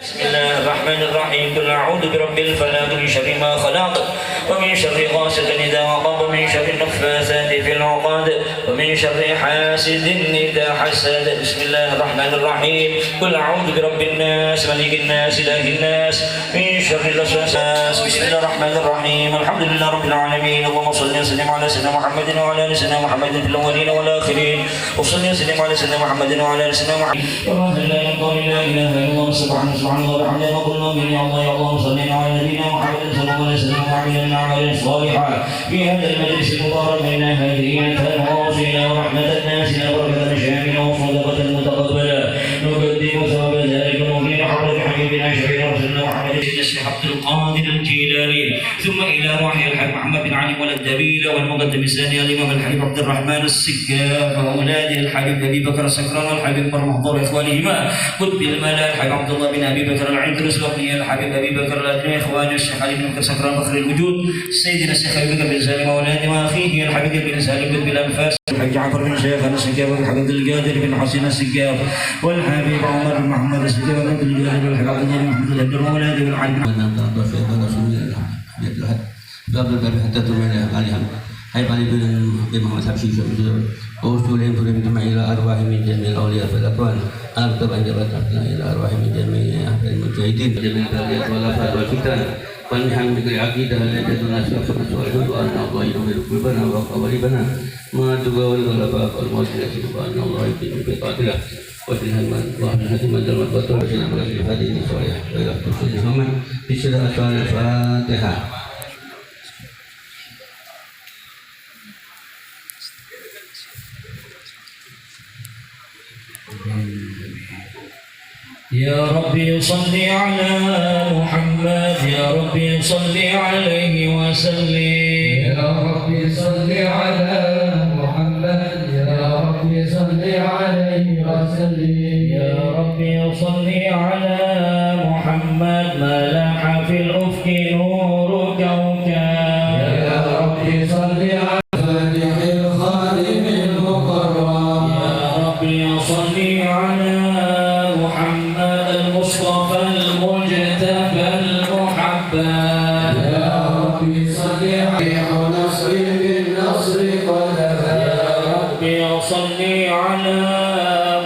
Bismillahirrahmanirrahim. Qul a'udzu birabbil falaq min syarri ma khalaq wa min syarri ghasidin idza waqab wa min syarri naffatsati fil 'uqad wa min syarri hasidin idza hasad. Bismillahirrahmanirrahim. Qul a'udzu birabbin nas malikin nas ilahin nas min syarril waswasis. Bismillahirrahmanirrahim. Alhamdulillahirabbil alamin. Allahumma shalli wa sallim ala sayyidina Muhammadin wa ala ali sayyidina Muhammadin fil awwalin wal akhirin. Wa shalli wa sallim ala sayyidina Muhammadin wa ala ali sayyidina Muhammadin. La ilaha illallah subhanahu اللهم رحمنا وقلنا من يا الله صل على نبينا محمد صلى الله عليه وسلم وعلى اعمال صالحه في هذا المجلس المبارك من هديه واصله ورحمه الناس وبركه شامله وصدقه متقبله نقدم ثواب ذلك ونؤمن حضره حبيبنا شفيع رسولنا محمد بن عبد القادر الجيلاني ثم الى روح الحاج محمد بن علي ولد دبيل والمقدم الثاني الامام الحبيب عبد الرحمن السكاف واولاده الحبيب ابي بكر السكران والحبيب مرمحضر اخوانهما قطب الملا الحبيب عبد الله بن ابي بكر العيدروس وابنه الحبيب ابي بكر الادنى اخوان الشيخ علي بن بكر سكران فخر الوجود سيدنا الشيخ ابي بكر بن سالم واولاده واخيه الحبيب بن سالم بن الانفاس الحاج جعفر بن شيخ السكاف والحبيب القادر بن حسين السكاف والحبيب عمر بن محمد السكاف والحبيب القادر والحبيب عبد الله بن محمد الهدر واولاده والعلم حتى تؤمن عليهم هاي علي بن محمد حبشي ووصولهم بجمع إلى أرواح من جميع الأولياء في الأكوان أنا طبعا جبتنا إلى أرواح من جميع المجاهدين جميع البليات والآفات والفتن والمحن بكل عقيدة التي تناسب وأشهد أن الله ينور قلوبنا وقوالبنا ما تقول الغلباء والموسيقى وأن الله يقيم في طاعته وفي الهمان وفي الهزيمة الجرمة والطول وفي الأمر في هذه الصالحة وإلى خصوص الهمان في سورة الفاتحة. يا ربي صل على محمد يا ربي صل عليه وسلم يا ربي صل على محمد يا ربي صل عليه وسلم يا ربي صل على محمد ما لاح في الأفق نور كوكب يا ربي صل على فاتح الخادم المكرم يا ربي صل على المصطفى المجتبى المحبب يا ربي صل عليه نصر بالنصر قدما يا ربي صل على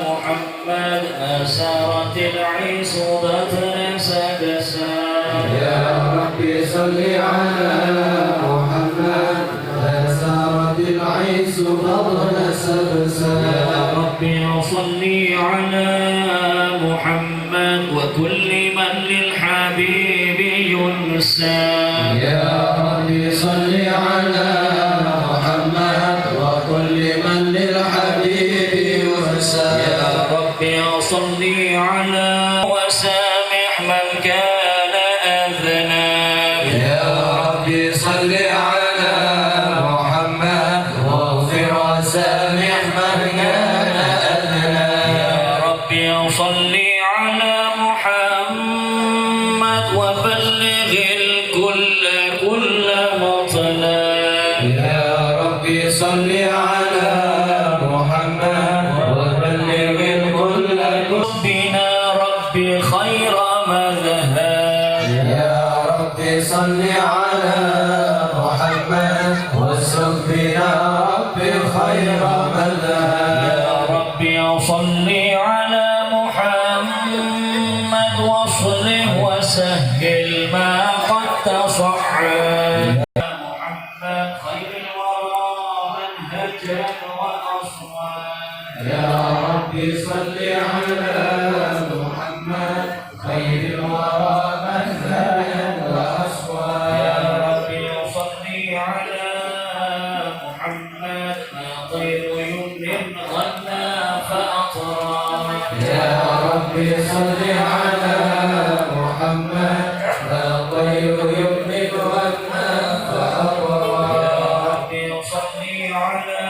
محمد أسارت العصبة سدسا يا ربي صل على محمد أسارت العيس فضل سبسا يا ربي صل على محمد وكل من للحبيب ينسى يا ربي صل على محمد وكل من للحبيب ينسى يا ربي صل على وسامح من كان أذنب يا ربي صل على محمد واغفر وسامح من كان أذنب يا ربي صل على محمد وبلغ الكل كل مطلب يا ربي صل على محمد وبلغ الكل ربنا ربي خير مذهب يا ربي صل على محمد واسلك بنا ربي خير مذهب يا ربي صل على محمد واصلح وسهل ما قد تصعد يا محمد خير الورى منهجا واصوات يا ربي صل على محمد خير الورى مهزلا واصوات يا ربي صل على محمد ما طير يمن غنى فأطرى يا ربي صل على محمد لا طير يملك غنى فأروى يا ربي صل على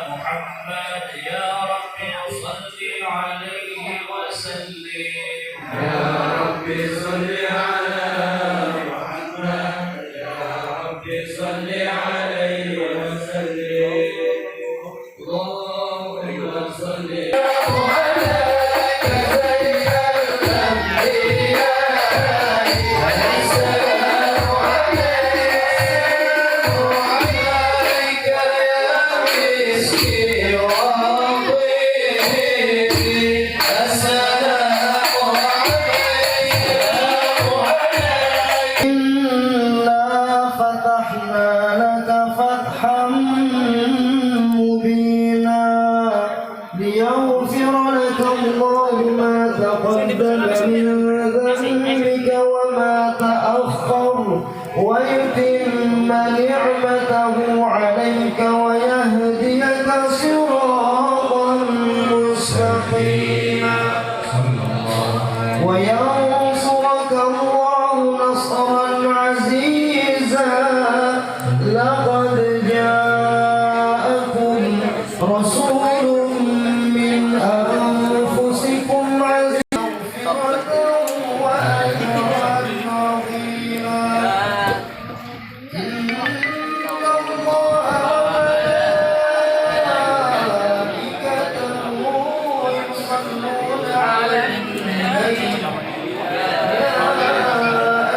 محمد يا ربي صل عليه وسلم يا ربي صل على محمد يا ربي صل عليه وسلم اللهم صل على من ذنبك وما تأخر ويتم نعمته عليك ويهديك صراطا مستقيما وينصرك الله نصرا عزيزا لقد جاءكم رسول من أنفسكم عزيز مغفرة وأجرا عظيما إن الله وملائكته يصلون على النبي يا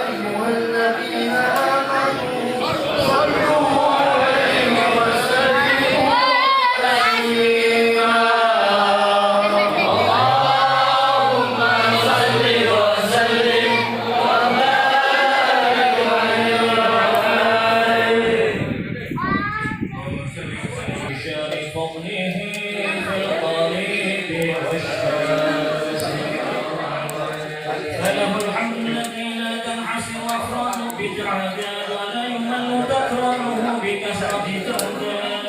أيها الذين آمنوا صلوا عليه وسلموا تسليما اللهم صل وسلم وبارك عليه بشار فضله في القريب والشمس فله الحمد الذي لا تنحصر أفراده بتعداد ولا يمل تكراره بكثرة تعداد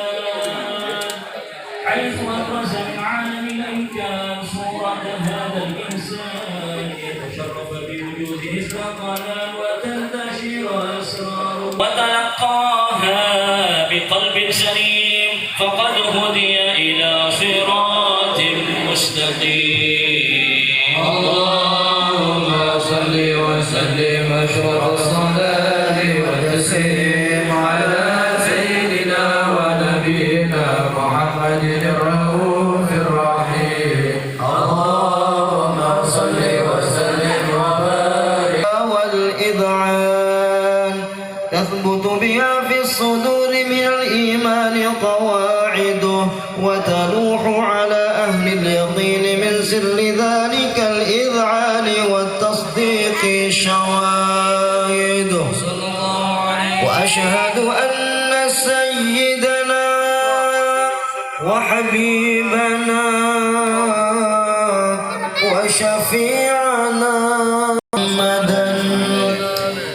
حيث أبرز من عالم الإمكان صورة هذا الإنسان يتشرف بوجوده استقلال وتنتشر أسراره وتلقاها بقلب سليم فقد هدي إلى صراط مستقيم اللهم صل وسلم أشرف الصلاة والتسليم على سيدنا ونبينا محمد الرؤوف الرحيم اللهم صل وسلم وبارك والإذعان تثبت بها في الصدور من الإيمان قواعده وتلوح على أهل اليقين من سر ذلك الإذعان والتصديق شواهده وأشهد أن سيدنا وحبيبنا وشفيعنا محمدا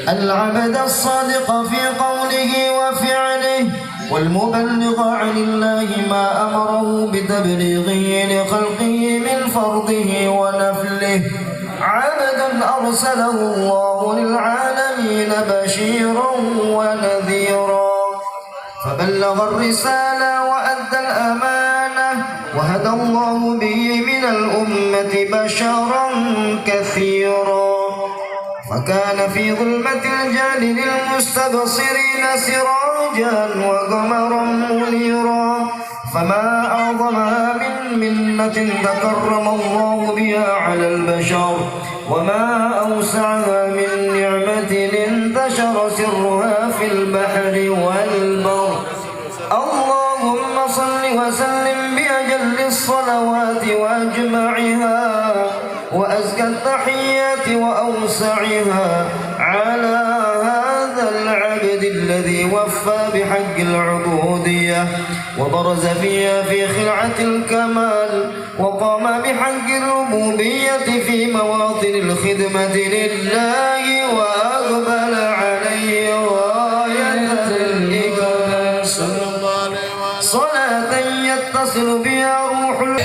العبد الصادق في قوله وفعله والمبلغ عن الله ما أمره بتبليغه لخلقه من فرضه ونفله عبدا أرسله الله للعالمين بشيرا ونذيرا فبلغ الرسالة وأدى الأمانة وهدى الله به من الأمة بشرا كثيرا فكان في ظلمة الجهل للمستبصرين سراجا وقمرا منيرا فما أعظمها من منة تكرم الله بها على البشر وما أوسعها من نعمة انتشر سرها في البحر والبر اللهم صل وسلم بأجل الصلوات وأجمعها وأزكى التحيات وأوسعها على هذا العبد الذي وفى بحق العبودية وبرز فيها في خلعة الكمال وقام بحق الربوبية في مواطن الخدمة لله وأقبل عليه غاية الإقبال صلاة يتصل بها روح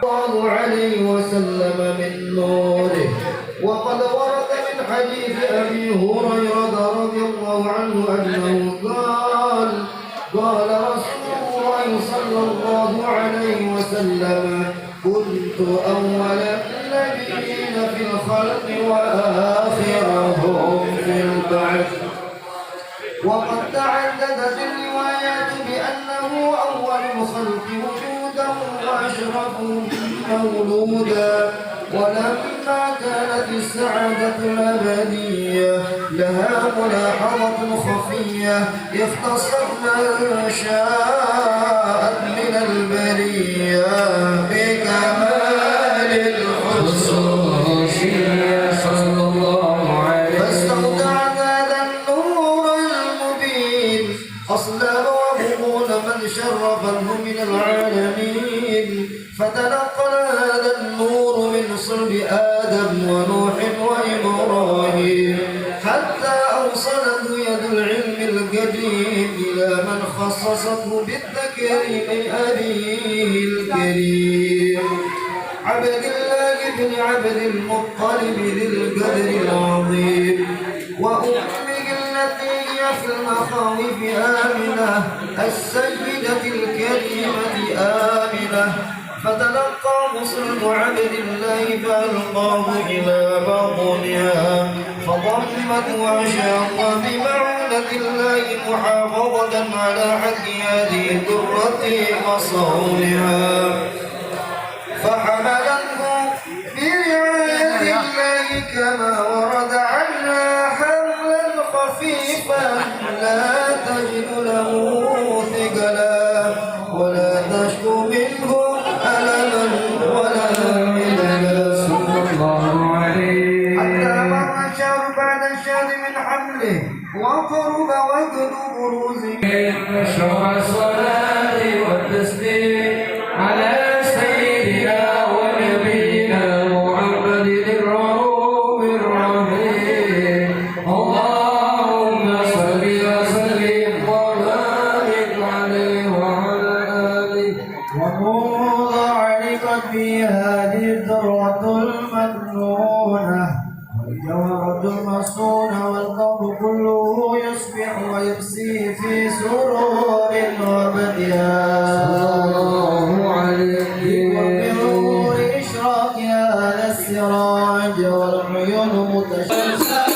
الله عليه وسلم من نوره. وقد ورد من حديث أبي هريرة رضي الله عنه أنه قال رسول الله صلى الله عليه وسلم: كنت أول النبيين في الخلق وآخرهم في البعث. وقد تعددت الروايات بأنه أول الخلق وجودا وأشرفهم مولودا. ولما كانت السعادة الأبدية لها ملاحظة خفية اختصت من شاءت من البرية بكمال الخصوصية صلى الله عليه وسلم، فاستودعت هذا النور المبين أصلاب وبطون من شرفه من العالمين. فتنقل هذا النور من صلب آدم ونوح وإبراهيم حتى أوصلته يد العلم القديم إلى من خصصته بالتكريم أبيه الكريم عبد الله بن عبد المطلب ذي القدر العظيم، وأمه التي هي في المخاوف آمنة السيدة الكريمة آمنة. فتلقى مسلم عبد الله فألقاه إلى بطنها فضمت وأشاق بمعونة الله محافظة على حق هذه الدرة وصونها، فحملته برعاية الله كما ورد عنها حملا خفيفا لا تجد له ثقلا ولا تشكو منه ألما ولا مللا صلى الله عليه، حتى مر الشهر بعد الشهر من حمله وقرب وقت بروزه. شرع الصلاة والتسليم على سيدنا ونبينا محمد الرؤوف الرحيم. اللهم صل وسلم وبارك عليه وعلى آله. وقود علقت في هذه الذرة المكنونة والجوهرة المصونة، والقوم كله يصبح ويمسي في سرور وبديان وبنور إشراق هذا السراج والعيون متشابهة.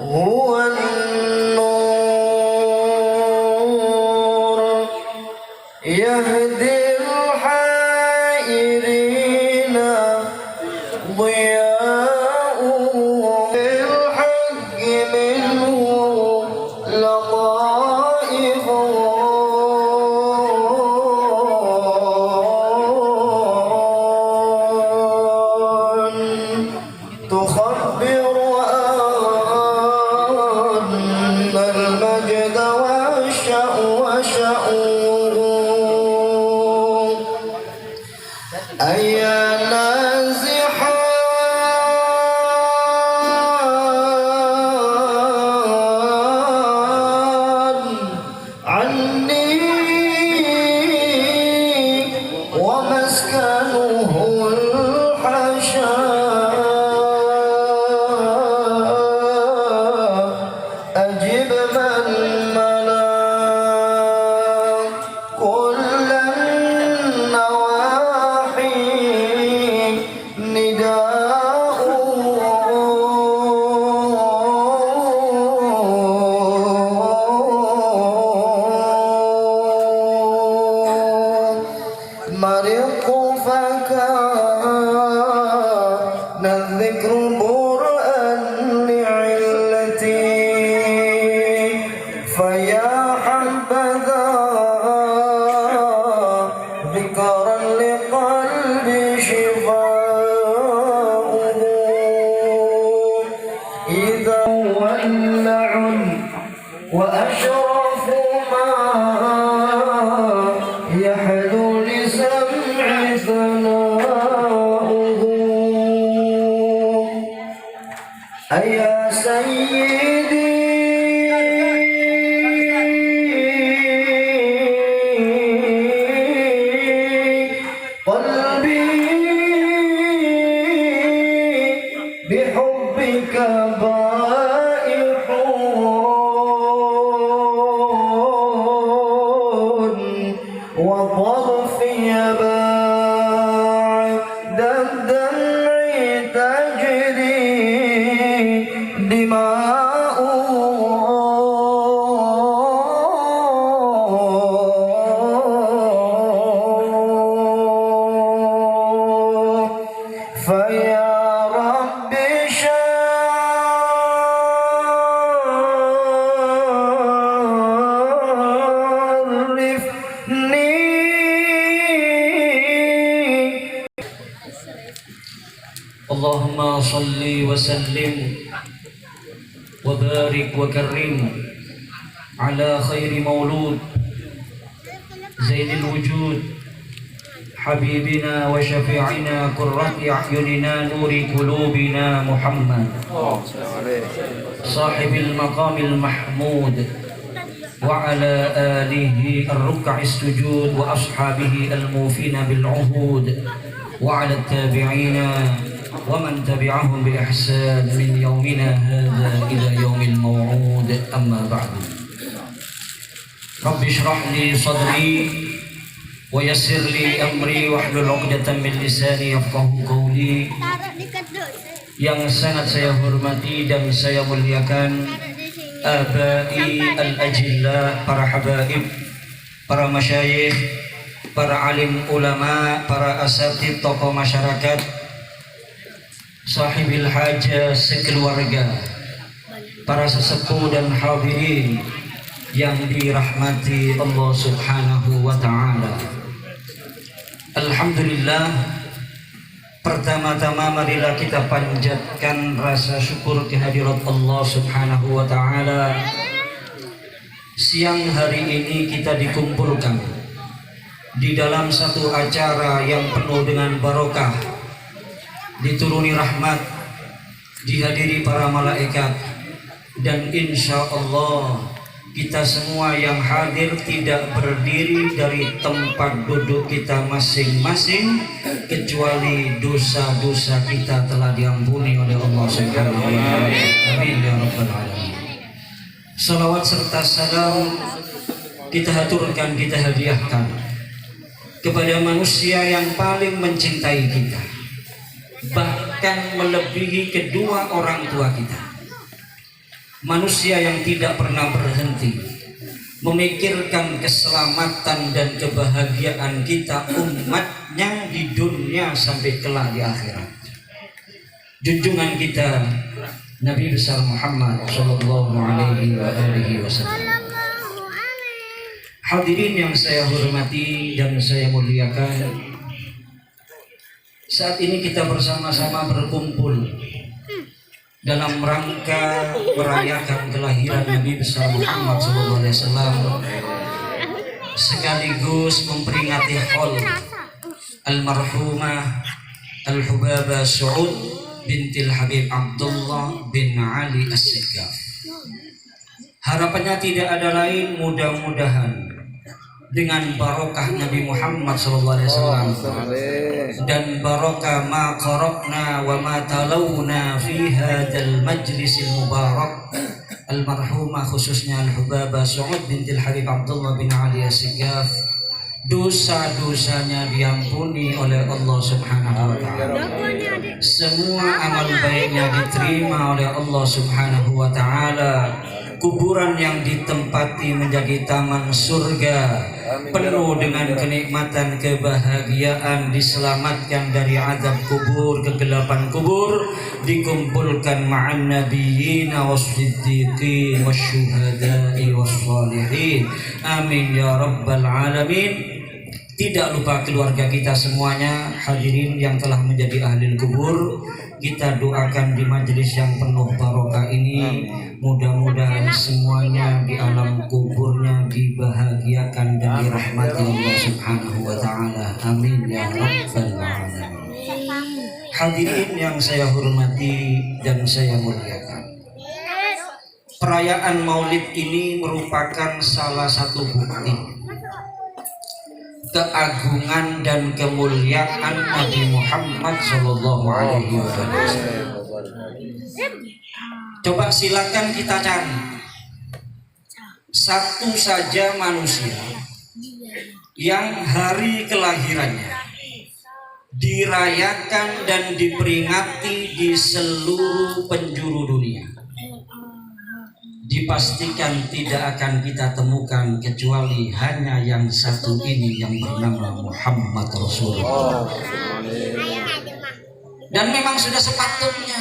هو النور يهدي الحائرين ضياؤه بالحق منه لطائف تخبر أن المجد وشأوه أيا نازحا عني ومسكنه أجب من ملا كل النواحي نداؤه مرضت فكان الذكر برءا لعلتي فيا حبذا ذكرا لقلبي شفاؤه إذا ولع وأشرف ما يحلو لسمع ثناؤه أيا سيدي قلبي بحبك بائح وظرفي بعد الدمع تجري دماؤه فيا رب شرفني. اللهم صل وسلم وبارك وكرم على خير مولود زين الوجود حبيبنا وشفيعنا قرة أعيننا نور قلوبنا محمد صاحب المقام المحمود وعلى آله الركع السجود وأصحابه الموفين بالعهود وعلى التابعين ومن تبعهم بإحسان من يومنا هذا إلى يوم الموعود أما بعد رب اشرح لي صدري ويسر لي أمري واحلل عقدة من لساني يفقهوا قولي. Yang sangat saya hormati dan saya muliakan abai al-ajillah, para habaib, para masyayikh, para alim ulama, para asatid tokoh masyarakat, sahibil hajah sekeluarga, para sesepuh dan hadirin yang dirahmati Allah Subhanahu wa taala. Alhamdulillah, pertama-tama marilah kita panjatkan rasa syukur kehadirat Allah Subhanahu wa taala. Siang hari ini kita dikumpulkan di dalam satu acara yang penuh dengan barokah, dituruni rahmat, dihadiri para malaikat, dan insya Allah kita semua yang hadir tidak berdiri dari tempat duduk kita masing-masing kecuali dosa-dosa kita telah diampuni oleh Allah Subhanahu wa taala. Amin ya rabbal alamin. Salawat serta salam kita haturkan, kita hadiahkan kepada manusia yang paling mencintai kita, bahkan melebihi kedua orang tua kita, manusia yang tidak pernah berhenti memikirkan keselamatan dan kebahagiaan kita umatnya di dunia sampai kelak di akhirat. Junjungan kita Nabi besar Muhammad sallallahu alaihi wasallam. Hadirin yang saya hormati dan saya muliakan, saat ini kita bersama-sama berkumpul dalam rangka merayakan kelahiran Nabi besar Muhammad SAW, sekaligus memperingati haul almarhumah Al-Hubabah Su'ud bintil Habib Abdullah bin Ali As-Segaf. Harapannya tidak ada lain, mudah-mudahan dengan barokah Nabi Muhammad SAW dan barokah ma qara'na wa ma talawna fi hadzal majlisil mubarak, almarhumah khususnya Al-Hubabah Su'ud bintil Habib Abdullah bin Ali As-Segaf, dosa-dosanya diampuni oleh Allah Subhanahu wa taala. Semua amal baiknya diterima oleh Allah Subhanahu wa taala. Kuburan yang ditempati menjadi taman surga, penuh dengan kenikmatan, kebahagiaan, diselamatkan dari azab kubur, kegelapan kubur, dikumpulkan ma'an nabiyina was-siddiqin wasyuhada'i was-salihin. Amin ya rabbal alamin. Tidak lupa keluarga kita semuanya, hadirin yang telah menjadi ahli kubur, kita doakan di majelis yang penuh barokah ini, mudah-mudahan semuanya di alam kuburnya dibahagiakan dan dirahmati Allah Subhanahu wa taala. Amin ya rabbal alamin. Hadirin yang saya hormati dan saya muliakan, perayaan Maulid ini merupakan salah satu bukti keagungan dan kemuliaan Nabi Muhammad sallallahu alaihi wasallam. Coba silakan kita cari satu saja manusia yang hari kelahirannya dirayakan dan diperingati di seluruh penjuru dunia. Dipastikan tidak akan kita temukan kecuali hanya yang satu ini yang bernama Muhammad Rasulullah. Dan memang sudah sepatutnya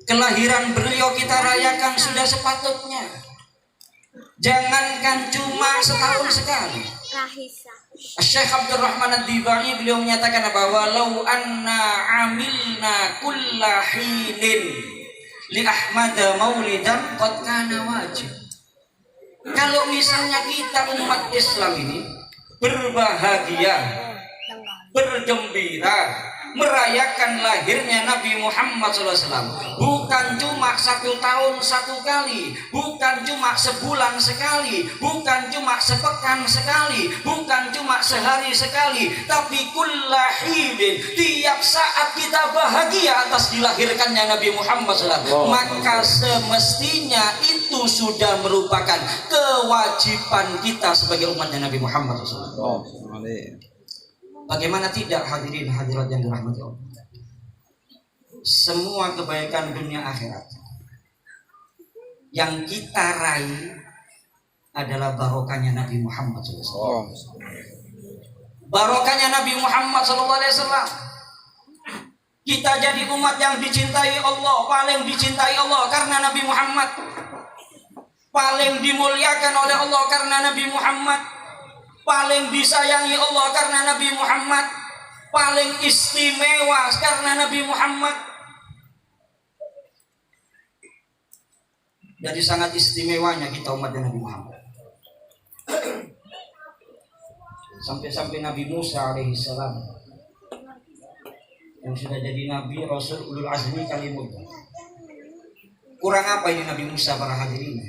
kelahiran beliau kita rayakan, sudah sepatutnya. Jangankan cuma setahun sekali. Syekh Abdurrahman Ad-Dibai beliau menyatakan bahwa lau anna amilna kulla hinin li Ahmad maulidan qad kana wajib. Kalau misalnya kita umat Islam ini berbahagia, bergembira merayakan lahirnya Nabi Muhammad SAW, bukan cuma 1 tahun 1 kali, bukan cuma sebulan sekali, bukan cuma sepekan sekali, bukan cuma sehari sekali, tapi kullahidin, tiap saat kita bahagia atas dilahirkannya Nabi Muhammad SAW, maka semestinya itu sudah merupakan kewajiban kita sebagai umatnya Nabi Muhammad SAW. Bagaimana tidak, hadirin hadirat yang dirahmati Allah. Semua kebaikan dunia akhirat yang kita raih adalah barokahnya Nabi Muhammad SAW. Barokahnya Nabi Muhammad SAW. Kita jadi umat yang dicintai Allah, paling dicintai Allah karena Nabi Muhammad, paling dimuliakan oleh Allah karena Nabi Muhammad, paling disayangi Allah karena Nabi Muhammad, paling istimewa karena Nabi Muhammad. Jadi sangat istimewanya kita umatnya Nabi Muhammad. Sampai-sampai Nabi Musa alaihissalam yang sudah jadi Nabi Rasul ulul azmi kalimut. Kurang apa ini Nabi Musa para hadirin?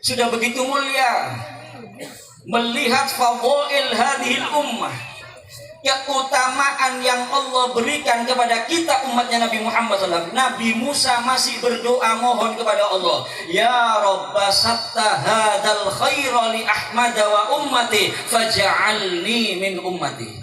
Sudah begitu mulia, melihat fadhail hadhil ummah, keutamaan yang Allah berikan kepada kita umatnya Nabi Muhammad SAW. Nabi Musa masih berdoa mohon kepada Allah, ya Rabba satta hadal khaira li Ahmad wa ummati faj'alni min ummati.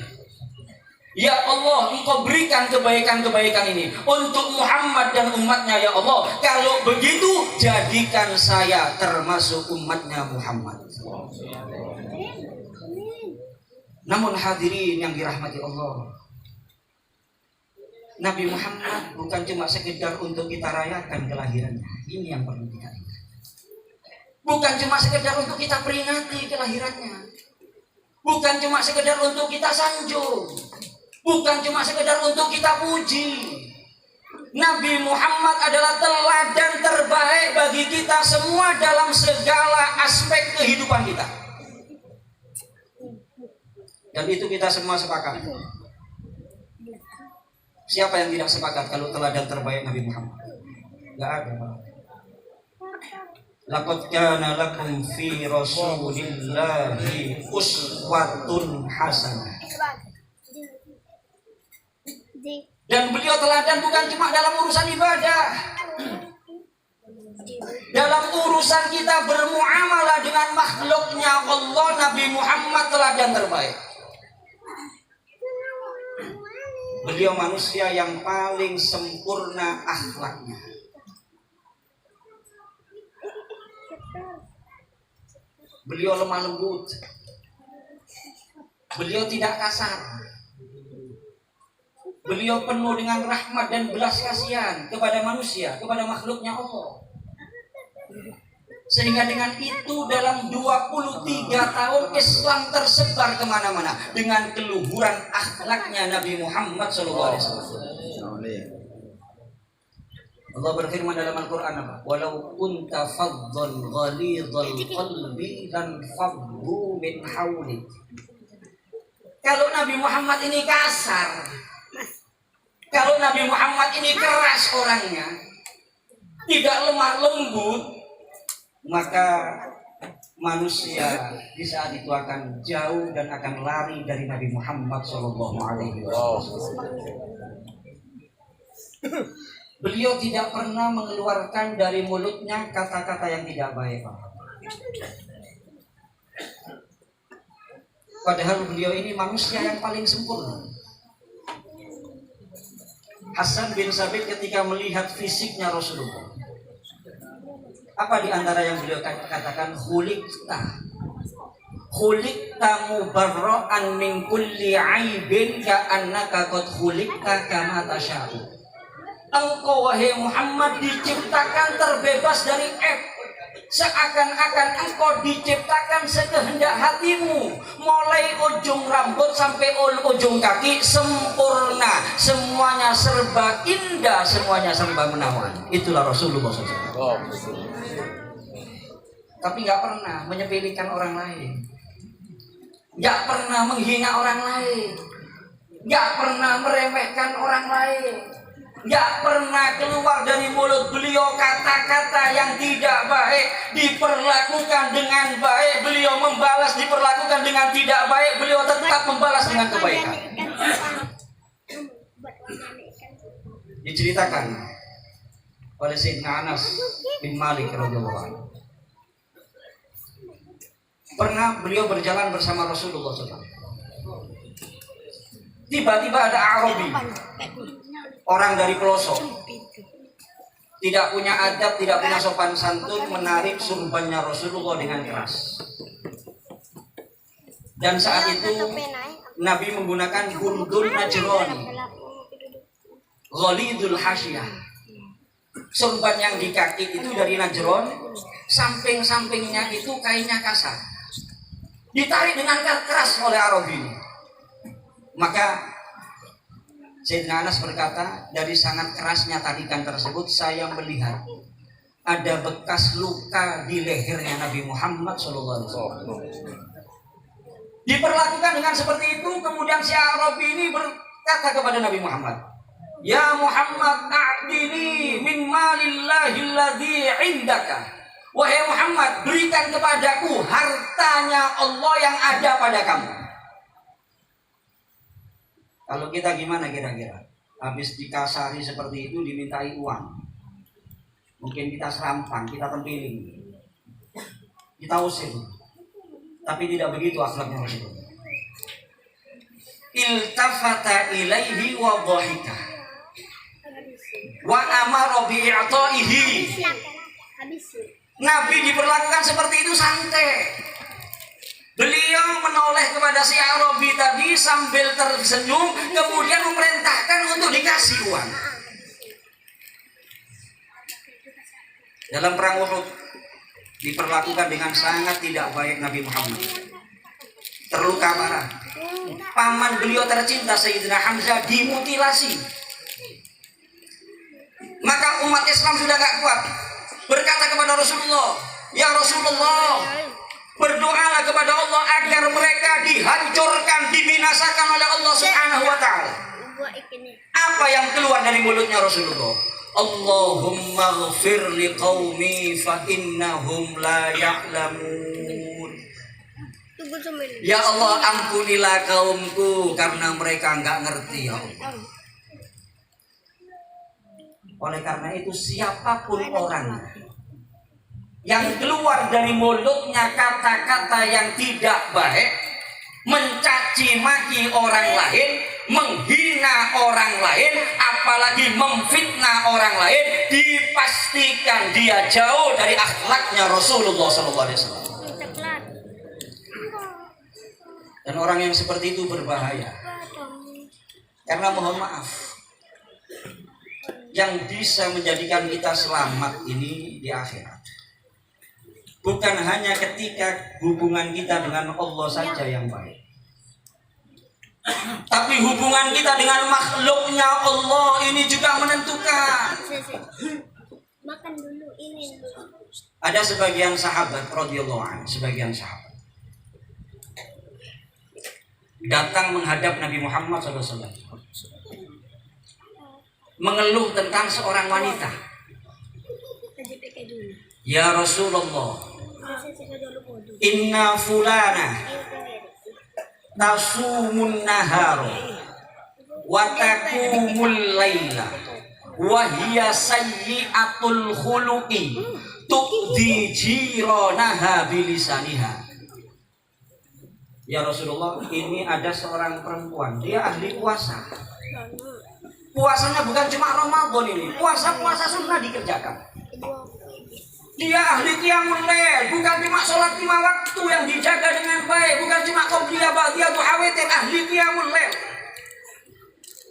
Ya Allah, Engkau berikan kebaikan-kebaikan ini untuk Muhammad dan umatnya ya Allah. Kalau begitu jadikan saya termasuk umatnya Muhammad. Namun hadirin yang dirahmati Allah, Nabi Muhammad bukan cuma sekedar untuk kita rayakan kelahirannya. Ini yang perlu kita ingat. Bukan cuma sekedar untuk kita peringati kelahirannya. Bukan cuma sekedar untuk kita sanjung. Bukan cuma sekedar untuk kita puji. Nabi Muhammad adalah teladan terbaik bagi kita semua dalam segala aspek kehidupan kita. Dan itu kita semua sepakat. Siapa yang tidak sepakat kalau teladan terbaik Nabi Muhammad? Gak ada. Laqad kana lakum fi Rasulillahi uswatun hasanah. Dan beliau teladan bukan cuma dalam urusan ibadah. Dalam urusan kita bermuamalah dengan makhluknya Allah, Nabi Muhammad teladan terbaik. Beliau manusia yang paling sempurna akhlaknya. Beliau lemah lembut. Beliau tidak kasar. Beliau penuh dengan rahmat dan belas kasihan kepada manusia, kepada makhluknya Allah. Sehingga dengan itu dalam 23 tahun Islam tersebar kemana-mana dengan keluhuran akhlaknya Nabi Muhammad SAW. Allah berfirman dalam Al-Quran apa? Walau kunta faddan ghalidhal qalbi lan faddu min hawlik. Kalau Nabi Muhammad ini kasar, kalau Nabi Muhammad ini keras orangnya, tidak lemah lembut, maka manusia di saat itu akan jauh dan akan lari dari Nabi Muhammad SAW. Beliau tidak pernah mengeluarkan dari mulutnya kata-kata yang tidak baik. Padahal beliau ini manusia yang paling sempurna. Hasan bin Sabit ketika melihat fisiknya Rasulullah, apa di antara yang beliau katakan? Khuliqta mubarra'an min kulli aibin ka'annaka qad khuliqta kama tasya'u. Engkau wahai Muhammad diciptakan terbebas dari aib, seakan-akan engkau diciptakan sekehendak hatimu. Mulai ujung rambut sampai ujung kaki sempurna, semuanya serba indah, semuanya serba menawan. Itulah Rasulullah SAW. Tapi gak pernah menyepelekan orang lain, gak pernah menghina orang lain, gak pernah meremehkan orang lain, gak pernah keluar dari mulut beliau kata-kata yang tidak baik. Diperlakukan dengan baik, beliau membalas. Diperlakukan dengan tidak baik, beliau tetap membalas dengan kebaikan. Diceritakan oleh Sayyidina Anas bin Malik radhiyallahu anhu, pernah beliau berjalan bersama Rasulullah SAW. Tiba-tiba ada Arabi, orang dari pelosok, tidak punya adab, tidak punya sopan santun, menarik surbannya Rasulullah dengan keras. Dan saat itu Nabi menggunakan burdun najron, ghalidul hasyah. Surban yang di kaki itu dari najron, samping-sampingnya itu kainnya kasar, ditarik dengan keras oleh Arabi. Maka Sayyidina Anas berkata, dari sangat kerasnya tarikan tersebut saya melihat ada bekas luka di lehernya Nabi Muhammad SAW. Diperlakukan dengan seperti itu. Kemudian si Arabi ini berkata kepada Nabi Muhammad, ya Muhammad, a'dini min malillahi alladhi indaka. Wahai Muhammad, berikan kepadaku hartanya Allah yang ada pada kamu. Kalau kita gimana kira-kira? Habis dikasari seperti itu dimintai uang. Mungkin kita serampang, kita tempiling. Kita usir. Tapi tidak begitu akhlaknya Rasulullah. Iltafata ilaihi wa dhahika. Wa amara bi'ata'ihi. Nabi diperlakukan seperti itu santai. Beliau menoleh kepada si Arabi tadi sambil tersenyum, kemudian memerintahkan untuk dikasih uang. Dalam perang Uhud diperlakukan dengan sangat tidak baik Nabi Muhammad. Terluka parah. Paman beliau tercinta Sayyidina Hamzah dimutilasi. Maka umat Islam sudah gak kuat, berkata kepada Rasulullah, "Ya Rasulullah, berdoalah kepada Allah agar mereka dihancurkan, dibinasakan oleh Allah Subhanahu wa taala." Apa yang keluar dari mulutnya Rasulullah? Allahumma ghfir liqaumi fa innahum la ya'lamun. Ya Allah, ampunilah kaumku karena mereka enggak ngerti ya Allah. Oleh karena itu siapapun orang yang keluar dari mulutnya kata-kata yang tidak baik, mencaci maki orang lain, menghina orang lain, apalagi memfitnah orang lain, dipastikan dia jauh dari akhlaknya Rasulullah SAW. Dan orang yang seperti itu berbahaya. Karena mohon maaf, yang bisa menjadikan kita selamat ini di akhirat bukan hanya ketika hubungan kita dengan Allah saja yang baik, tapi hubungan kita dengan makhluknya Allah ini juga menentukan. Makan dulu ini. Ada sebagian sahabat radhiyallahu anhu, sebagian sahabat datang menghadap Nabi Muhammad SAW, mengeluh tentang seorang wanita. Ya Rasulullah, inna fulana tasumun nahar wa taqumul laila wa hiya sayyi'atul khuluqi tu'di jiranaha bilisaniha. Ya Rasulullah, ini ada seorang perempuan, dia ahli puasa. Puasanya bukan cuma Ramadan ini, puasa-puasa sunnah dikerjakan. Dia ahli qiyamul lail, bukan cuma sholat 5 waktu yang dijaga dengan baik, bukan cuma qobliyah ba'diyah duhawitin, ahli qiyamul lail.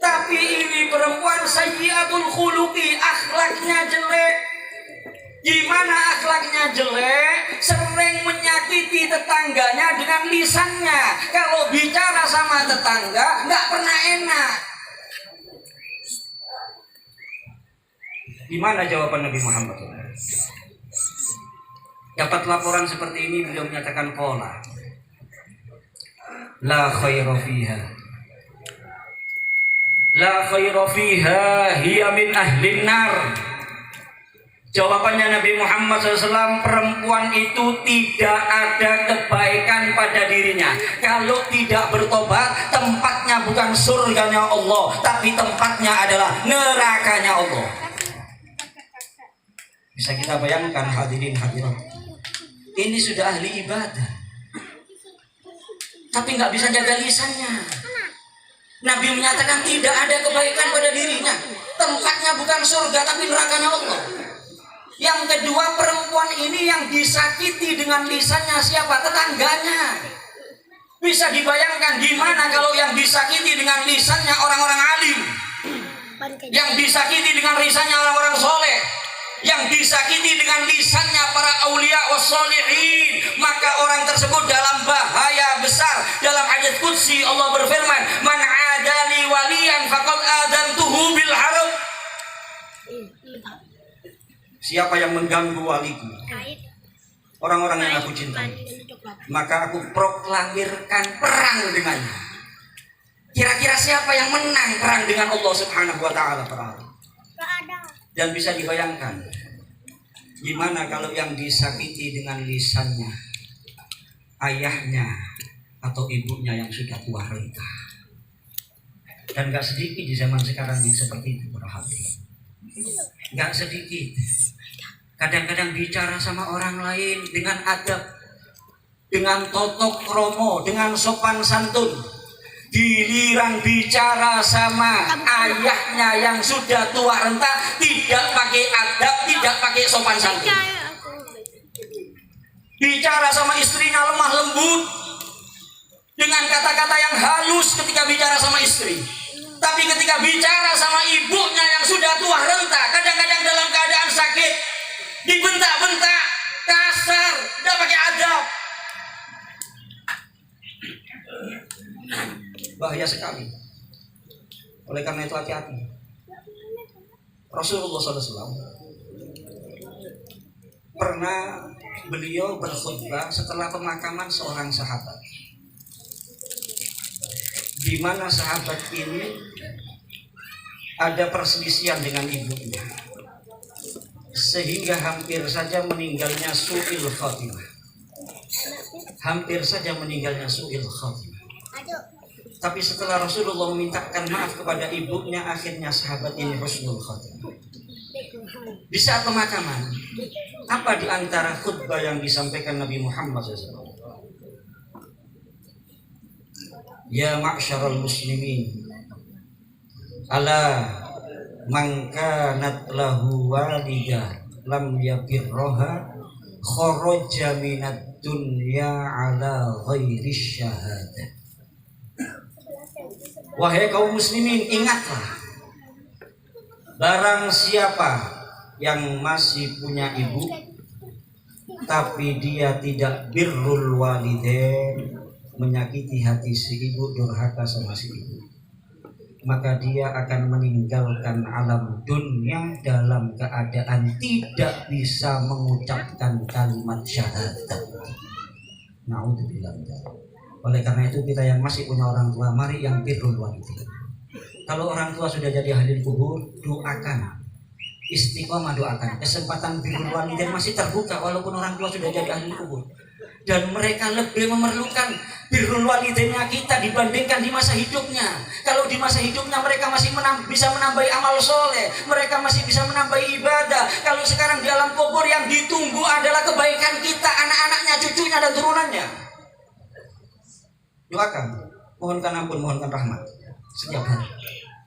Tapi ini perempuan sayyiatul khuluqi, akhlaknya jelek. Gimana akhlaknya jelek? Sering menyakiti tetangganya dengan lisannya. Kalau bicara sama tetangga nggak pernah enak. Gimana jawaban Nabi Muhammad? Dapat laporan seperti ini, beliau menyatakan qala la khaira fiha, la khaira fiha, hiya min ahlin nar. Jawabannya Nabi Muhammad SAW, perempuan itu tidak ada kebaikan pada dirinya. Kalau tidak bertobat, tempatnya bukan surganya Allah, tapi tempatnya adalah nerakanya Allah. Bisa kita bayangkan hadirin hadirat, ini sudah ahli ibadah, tapi nggak bisa jaga lisannya. Nabi menyatakan tidak ada kebaikan pada dirinya, tempatnya bukan surga tapi nerakanya Allah. Yang kedua, perempuan ini yang disakiti dengan lisannya siapa? Tetangganya. Bisa dibayangkan gimana kalau yang disakiti dengan lisannya orang-orang alim, yang disakiti dengan lisannya orang-orang soleh, yang disakiti dengan lisannya para aulia wassolihin, maka orang tersebut dalam bahaya besar. Dalam hadits qudsi Allah berfirman, man adali waliyan faqad adantuhu bil harb. Siapa yang mengganggu waliku, orang-orang yang aku cintai, maka aku proklamirkan perang dengannya. Kira-kira siapa yang menang perang dengan Allah Subhanahu wa taala? Dan bisa dibayangkan gimana kalau yang disakiti dengan lisannya ayahnya atau ibunya yang sudah tua renta. Dan gak sedikit di zaman sekarang yang seperti itu, para hadirin. Gak sedikit. Kadang-kadang bicara sama orang lain dengan adab, dengan totok kromo, dengan sopan santun. Giliran bicara sama ayahnya yang sudah tua renta, tidak pakai adab, tidak pakai sopan santun. Bicara sama istrinya lemah lembut, dengan kata-kata yang halus ketika bicara sama istri. Tapi ketika bicara sama ibunya yang sudah tua renta, kadang-kadang dalam keadaan sakit, dibentak-bentak, kasar, tidak pakai adab. Bahaya sekali. Oleh karena itu hati-hati. Rasulullah SAW pernah beliau berkhutbah setelah pemakaman seorang sahabat, di mana sahabat ini ada perselisihan dengan ibunya, sehingga hampir saja meninggalnya su'il khatimah. Hampir saja meninggalnya su'il khatimah. Tapi setelah Rasulullah memintakan maaf kepada ibunya, akhirnya sahabat ini husnul khatimah. Di saat pemakaman, apa di antara khutbah yang disampaikan Nabi Muhammad SAW? Ya ma'syaral muslimin, ala man kanat lahu walidah lam yabirroha kharaja minad dunya ala ghairi syahadah. Wahai kaum muslimin, ingatlah, barang siapa yang masih punya ibu tapi dia tidak birrul walidain, menyakiti hati si ibu, durhaka sama si ibu, maka dia akan meninggalkan alam dunia dalam keadaan tidak bisa mengucapkan kalimat syahadat. Naudzubillah. Oleh karena itu kita yang masih punya orang tua, mari yang birrul walidain. Kalau orang tua sudah jadi ahli kubur, doakan, istiqomah doakan. Kesempatan birrul walidain masih terbuka walaupun orang tua sudah jadi ahli kubur. Dan mereka lebih memerlukan birrul walidainnya kita dibandingkan di masa hidupnya. Kalau di masa hidupnya mereka masih bisa menambahi amal soleh, mereka masih bisa menambahi ibadah. Kalau sekarang di alam kubur yang ditunggu adalah kebaikan kita, anak-anaknya, cucunya dan turunannya. Doakan, mohonkan ampun, mohonkan rahmat setiap hari.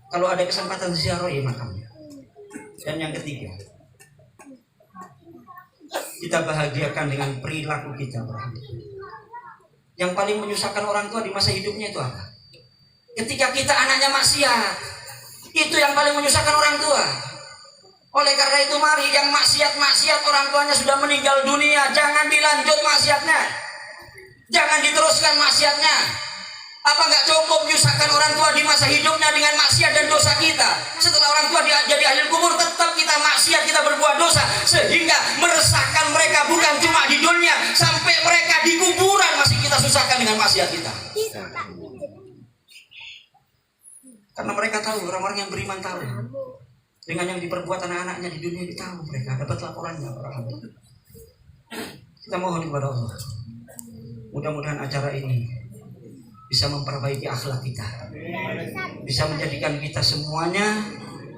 Kalau ada kesempatan ziarahi makamnya. Dan yang ketiga, kita bahagiakan dengan perilaku kita. Yang paling menyusahkan orang tua di masa hidupnya itu apa? Ketika kita anaknya maksiat, itu yang paling menyusahkan orang tua. Oleh karena itu mari yang maksiat orang tuanya sudah meninggal dunia, jangan dilanjut maksiatnya, jangan diteruskan maksiatnya. Apa nggak cukup menyusahkan orang tua di masa hidupnya dengan maksiat dan dosa kita? Setelah orang tua jadi ahli kubur, tetap kita maksiat, kita berbuat dosa, sehingga meresahkan mereka bukan cuma di dunia, sampai mereka di kuburan masih kita susahkan dengan maksiat kita. Karena mereka tahu, orang-orang yang beriman tahu, dengan yang diperbuat anak-anaknya di dunia ini tahu, mereka dapat laporannya. Kita mohon kepada Allah, mudah-mudahan acara ini bisa memperbaiki akhlak kita, bisa menjadikan kita semuanya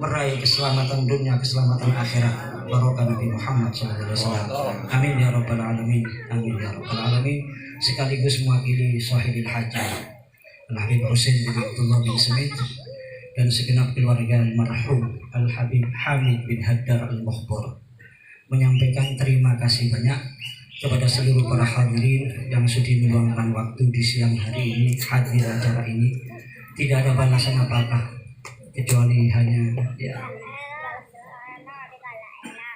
meraih keselamatan dunia, keselamatan akhirat. Barokah Nabi Muhammad SAW. Amin ya rabbal alamin. Amin ya rabbal alamin. Sekaligus mewakili Sahibil Hajah Al-Habib Husain bin Abdullah bin Smith dan segenap keluarga marhum Al-Habib Hamid bin Haddar Al-Mukhbar, menyampaikan terima kasih banyak kepada seluruh para hadirin yang sudah meluangkan waktu di siang hari ini hadir acara ini. Tidak ada balasan apa-apa kecuali hanya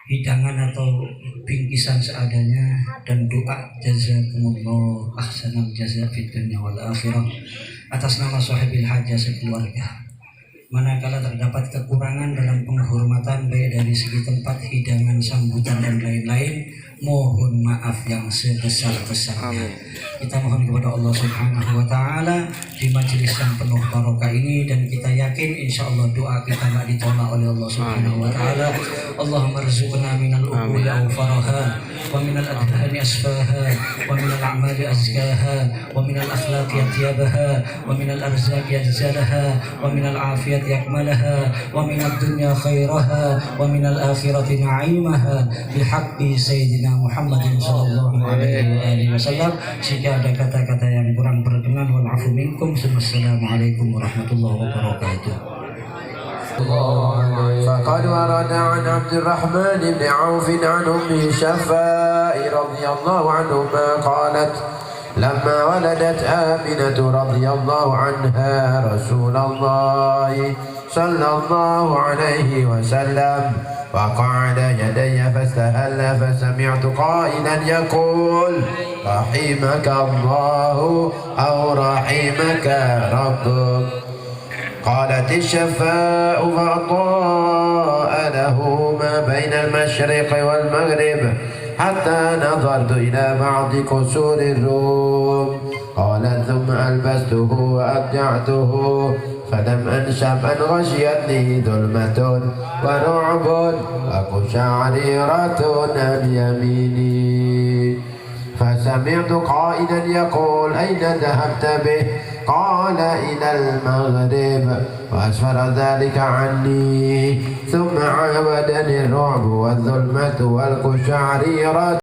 hidangan atau bingkisan seadanya dan doa jazakumullah ahsanal jaza fid dunya wal akhirah atas nama Sahibil Hajah sekeluarga. Manakala terdapat kekurangan dalam penghormatan baik dari segi tempat, hidangan, sambutan dan lain-lain, mohon maaf yang sebesar-besarnya. Kita mohon kepada Allah Subhanahu wa taala di majelis yang penuh barokah ini, dan kita yakin insyaallah doa kita enggak ditolak oleh Allah Subhanahu wa taala. Allahumma rzuqna minal uquli awfaraha wa minal adhani asfaha wa minal a'mali azkaha wa minal akhlaqi atyabaha wa minal arzaqi ajzalaha wa minal afiyati akmalaha wa minad dunya khairaha wa minal akhirati na'imaha bihaqqi sayyidina Muhammadin sallallahu alaihi wasallam. Jika ada kata-kata yang kurang berkenan, wal afu minkum. Wassalamualaikum warahmatullahi wabarakatuh. فقد ورد عن عبد الرحمن بن عوف عن أم شفاء رضي الله عنهما قالت لما ولدت آمنة رضي الله عنها رسول الله صلى الله عليه وسلم وقعد يدي فاستهل فسمعت قائلا يقول رحمك الله أو رحمك ربك. قالت الشفاء فأضاء له ما بين المشرق والمغرب حتى نظرت إلى بعض قصور الروم. قالت ثم ألبسته وأبدعته فلم أنشب أن غشيتني ظلمة ورعب وقشعريرة عن يميني. فسمعت قائلا يقول أين ذهبت به؟ قال إلى المغرب، وأسفر ذلك عني. ثم عاودني الرعب والظلمة والقشعريرة